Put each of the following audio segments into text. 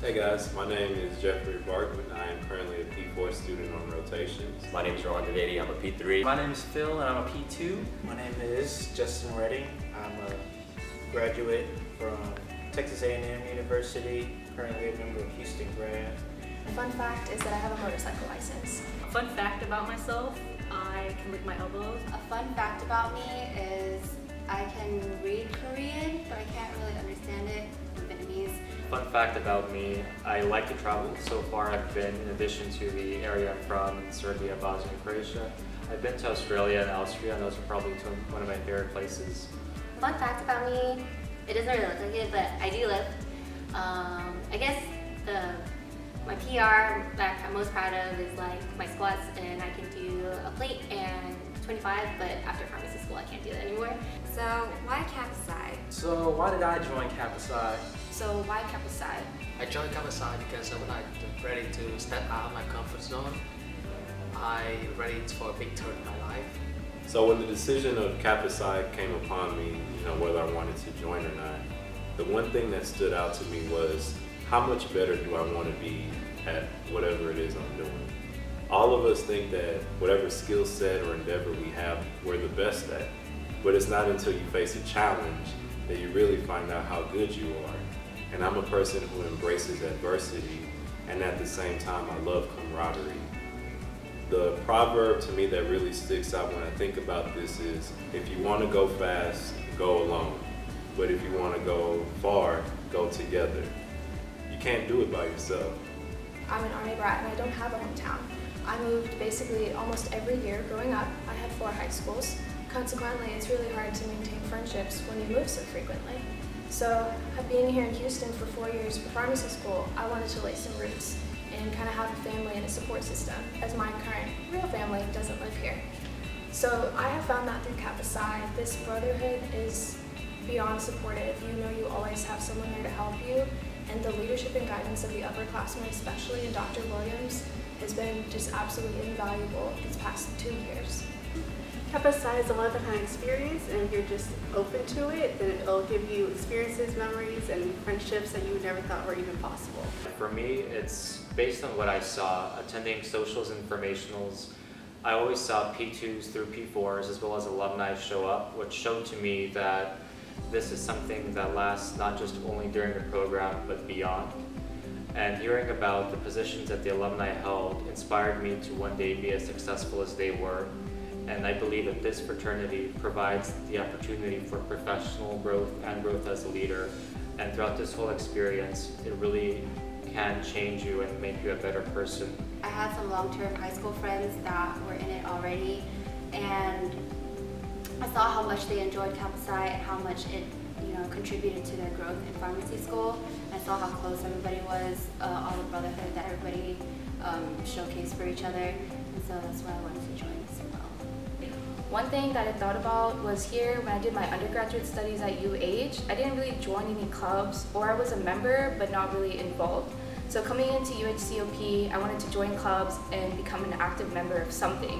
Hey guys, my name is Jeffrey Barkman. I am currently a P4 student on rotations. My name is Roland Devady. I'm a P3. My name is Phil and I'm a P2. My name is Justin Redding. I'm a graduate from Texas A&M University, currently a member of Houston Grad. A fun fact is that I have a motorcycle license. A fun fact about myself, I can lick my elbows. A fun fact about me is I can read Korean, but I can't really understand it in Vietnamese. Fun fact about me, I like to travel. So far I've been, in addition to the area I'm from, Serbia, Bosnia, and Croatia, I've been to Australia and Austria, and those are probably one of my favorite places. Fun fact about me, it doesn't really look like it, but I do lift. I guess my PR that I'm most proud of is like my squats, and I can do a plate and 25, but after pharmacy school I can't do that anymore. So why Kappa Psi? So why did I join Kappa Psi? So why Kappa Psi? I joined Kappa Psi because I'm ready to step out of my comfort zone. I'm ready for a big turn in my life. So when the decision of Kappa Psi came upon me, whether I wanted to join or not, the one thing that stood out to me was how much better do I want to be at whatever it is I'm doing. All of us think that whatever skill set or endeavor we have, we're the best at. But it's not until you face a challenge that you really find out how good you are. And I'm a person who embraces adversity, and at the same time I love camaraderie. The proverb to me that really sticks out when I think about this is, if you want to go fast, go alone. But if you want to go far, go together. You can't do it by yourself. I'm an Army brat and I don't have a hometown. I moved basically almost every year growing up. I had 4 high schools. Consequently, it's really hard to maintain friendships when you move so frequently. So, being here in Houston for 4 years for pharmacy school, I wanted to lay some roots and kind of have a family and a support system, as my current real family doesn't live here. So I have found that through Kappa Psi, this brotherhood is beyond supportive. You always have someone there to help you, and the leadership and guidance of the upperclassmen, especially in Dr. Williams, has been just absolutely invaluable these past 2 years. Kappa Psi is a one-of-a-kind experience, and if you're just open to it, then it'll give you experiences, memories, and friendships that you never thought were even possible. For me, it's based on what I saw. Attending socials and informationals, I always saw P2s through P4s as well as alumni show up, which showed to me that this is something that lasts not just only during the program, but beyond. And hearing about the positions that the alumni held inspired me to one day be as successful as they were. And I believe that this fraternity provides the opportunity for professional growth and growth as a leader. And throughout this whole experience, it really can change you and make you a better person. I had some long-term high school friends that were in it already, and I saw how much they enjoyed Kappa Psi and how much it contributed to their growth in pharmacy school. I saw how close everybody was, all the brotherhood that everybody showcased for each other, and so that's why I wanted to join as well. One thing that I thought about was here when I did my undergraduate studies at UH, I didn't really join any clubs, or I was a member but not really involved. So coming into UHCOP, I wanted to join clubs and become an active member of something.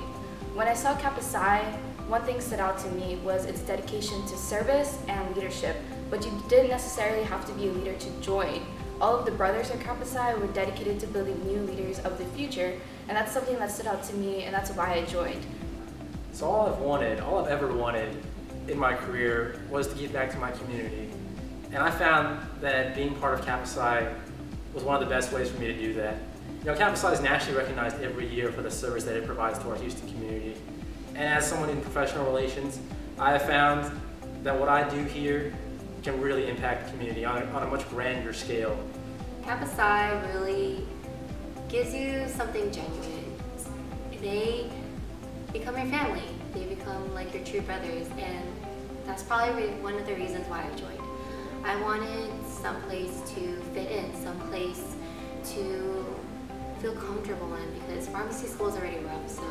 When I saw Kappa Psi, one thing stood out to me was its dedication to service and leadership, but you didn't necessarily have to be a leader to join. All of the brothers at Kappa Psi were dedicated to building new leaders of the future, and that's something that stood out to me, and that's why I joined. So all I've ever wanted in my career was to give back to my community. And I found that being part of Kappa Psi was one of the best ways for me to do that. Kappa Psi is nationally recognized every year for the service that it provides to our Houston community. And as someone in professional relations, I have found that what I do here can really impact the community on a much grander scale. Kappa Psi really gives you something genuine. They become your family. They become like your true brothers, and that's probably one of the reasons why I joined. I wanted some place to fit in, some place to feel comfortable in, because pharmacy school is already rough. So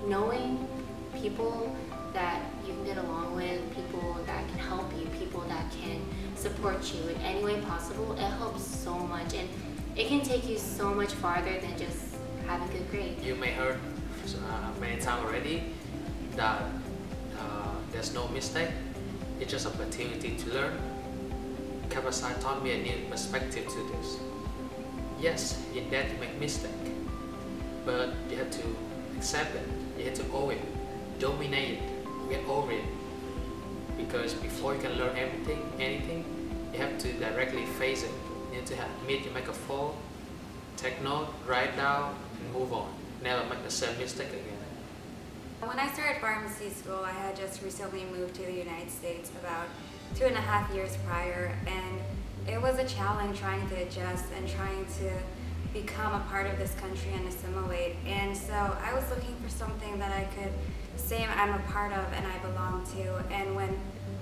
knowing people that you can get along with, people that can help you, people that can support you in any way possible, it helps so much, and it can take you so much farther than just having a good grade. You may heard many times already that there's no mistake, it's just opportunity to learn. Kappa Psi taught me a new perspective to this. Yes, you're there to make mistake, but you have to accept it. You have to own it, dominate it, get over it. Because before you can learn anything, you have to directly face it. You have to admit you make a fall, take note, write down, and move on. Never make the same mistake again. When I started pharmacy school, I had just recently moved to the United States about 2.5 years prior, and it was a challenge trying to adjust and trying to become a part of this country and assimilate. And so I was looking for something that I could say I'm a part of and I belong to. And when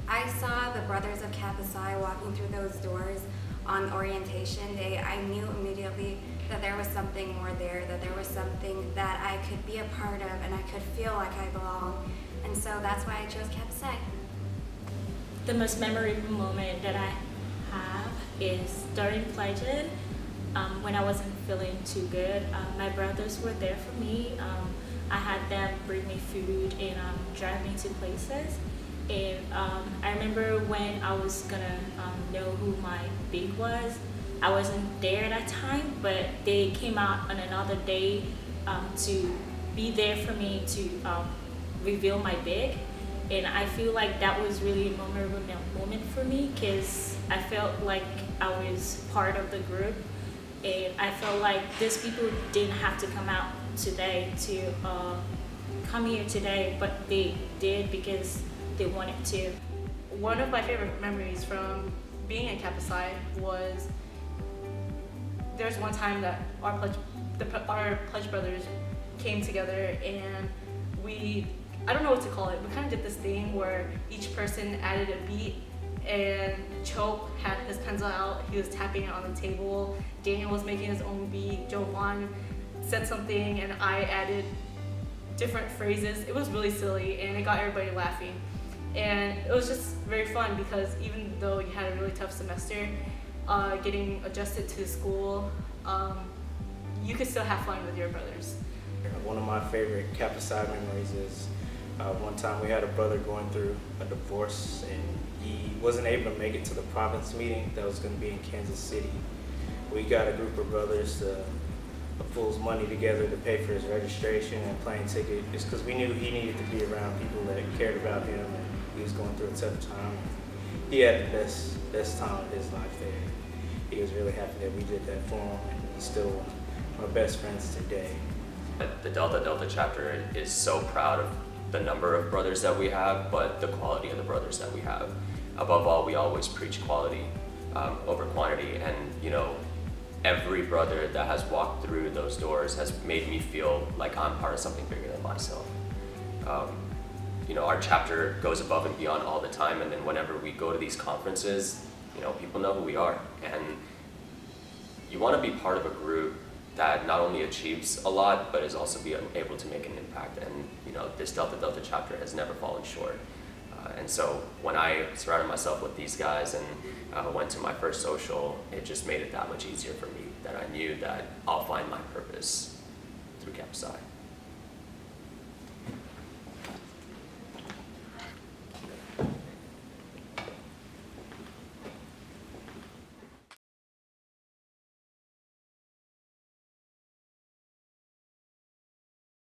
I saw the Brothers of Kappa Psi walking through those doors on orientation day, I knew immediately that there was something more there, that there was something that I could be a part of and I could feel like I belong. And so that's why I chose Kappa Psi. The most memorable moment that I have is during pledges. When I wasn't feeling too good, my brothers were there for me. I had them bring me food and drive me to places. And I remember when I was gonna know who my big was, I wasn't there at that time, but they came out on another day to be there for me to reveal my big. And I feel like that was really a memorable moment for me because I felt like I was part of the group. And I felt like these people didn't have to come out today to come here today, but they did because they wanted to. One of my favorite memories from being in Kappa Psi was there's one time that our pledge brothers came together and I don't know what to call it, we kind of did this thing where each person added a beat, and Choke had his pencil out, he was tapping it on the table, Daniel was making his own beat, Jovan said something, and I added different phrases. It was really silly and it got everybody laughing. And it was just very fun because even though you had a really tough semester, getting adjusted to school, you could still have fun with your brothers. One of my favorite Kappa Psi memories is one time we had a brother going through a divorce and he wasn't able to make it to the province meeting that was going to be in Kansas City. We got a group of brothers to pull money together to pay for his registration and plane ticket just because we knew he needed to be around people that cared about him and he was going through a tough time. He had the best time of his life there. He was really happy that we did that for him, and he's still one of our best friends today. The Delta chapter is so proud of the number of brothers that we have, but the quality of the brothers that we have. Above all, we always preach quality over quantity, and you know, every brother that has walked through those doors has made me feel like I'm part of something bigger than myself. You know, our chapter goes above and beyond all the time, and then whenever we go to these conferences, you know, people know who we are, and you want to be part of a group that not only achieves a lot, but is also be able to make an impact. And you know, this Delta chapter has never fallen short. And so when I surrounded myself with these guys and went to my first social, it just made it that much easier for me that I knew that I'll find my purpose through Kappa Psi.